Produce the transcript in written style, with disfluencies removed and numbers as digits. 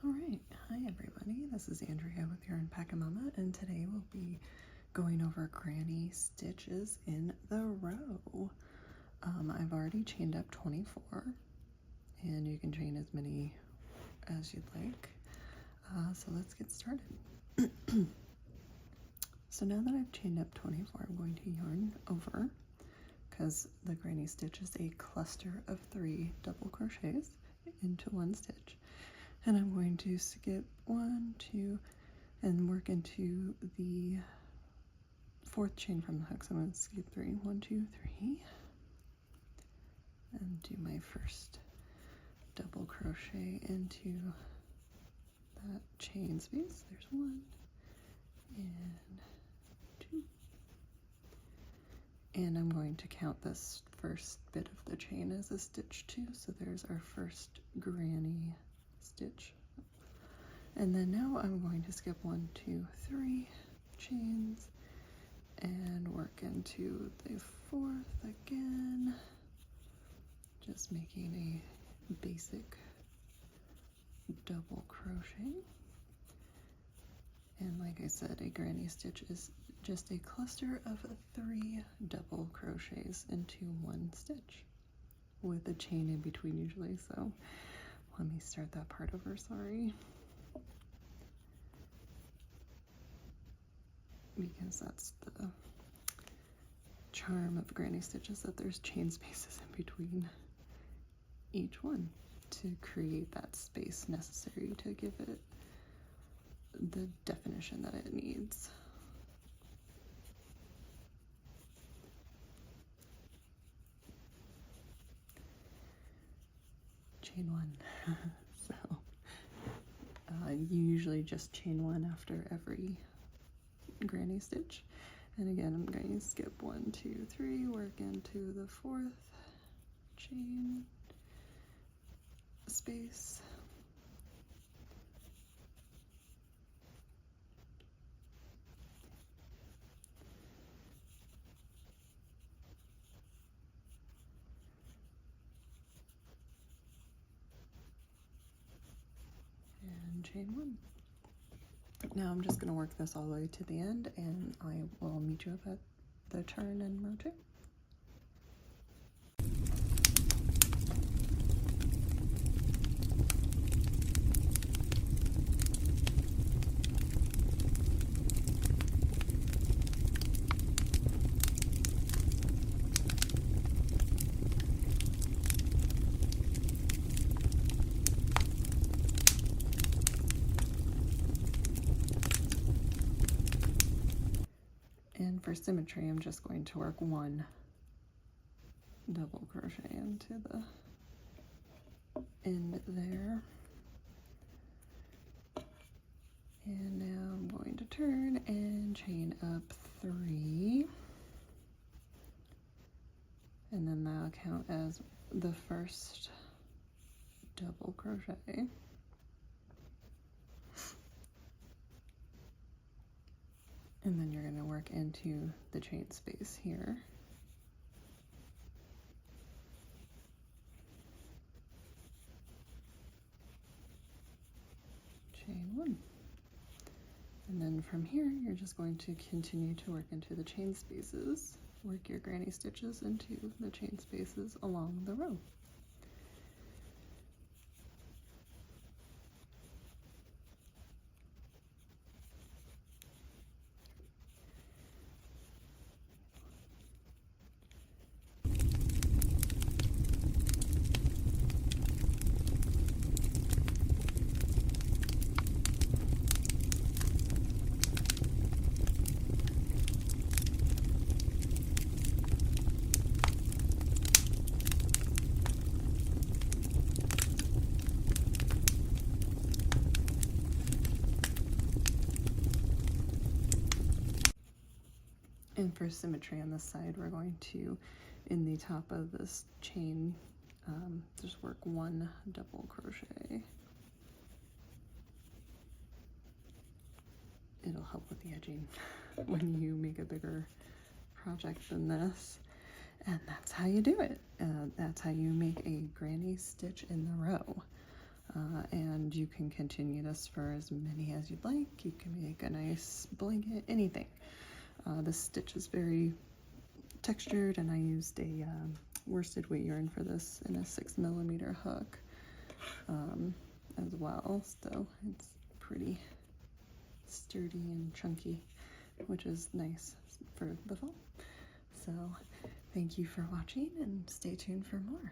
Alright, hi everybody, this is Andrea with Yarn Pack-A-Mama, and today we'll be going over granny stitches in the row. I've already chained up 24, and you can chain as many as you'd like. So let's get started. So now that I've chained up 24, I'm going to yarn over, because the granny stitch is a cluster of 3 double crochets into one stitch. And I'm going to skip 1, 2, and work into the 4th chain from the hook. So I'm going to skip 3, 1, 2, 3, and do my first double crochet into that chain space. There's 1 and 2. And I'm going to count this first bit of the chain as a stitch too. So there's our first granny stitch. And then now I'm going to skip 1, 2, 3 chains and work into the 4th again, just making a basic double crochet. And like I said, a granny stitch is just a cluster of 3 double crochets into one stitch with a chain in between usually. So let me start that part over, sorry. Because that's the charm of granny stitches, that there's chain spaces in between each one to create that space necessary to give it the definition that it needs. Chain 1. So you usually just chain 1 after every granny stitch. And again, I'm going to skip 1, 2, 3, work into the 4th chain space. And chain 1. Now I'm just going to work this all the way to the end, and I will meet you up at the turn in row 2. And for symmetry, I'm just going to work 1 double crochet into the end there. And now I'm going to turn and chain up 3. And then that'll count as the first double crochet. And then you're going to work into the chain space here. Chain 1. And then from here, you're just going to continue to work into the chain spaces. Work your granny stitches into the chain spaces along the row. And for symmetry on this side, we're going to, in the top of this chain, just work 1 double crochet. It'll help with the edging when you make a bigger project than this. And that's how you do it. That's how you make a granny stitch in the row. And and you can continue this for as many as you'd like. You can make a nice blanket, anything. This stitch is very textured, and I used a worsted weight yarn for this and a 6mm hook as well, so it's pretty sturdy and chunky, which is nice for the fall. So thank you for watching, and stay tuned for more.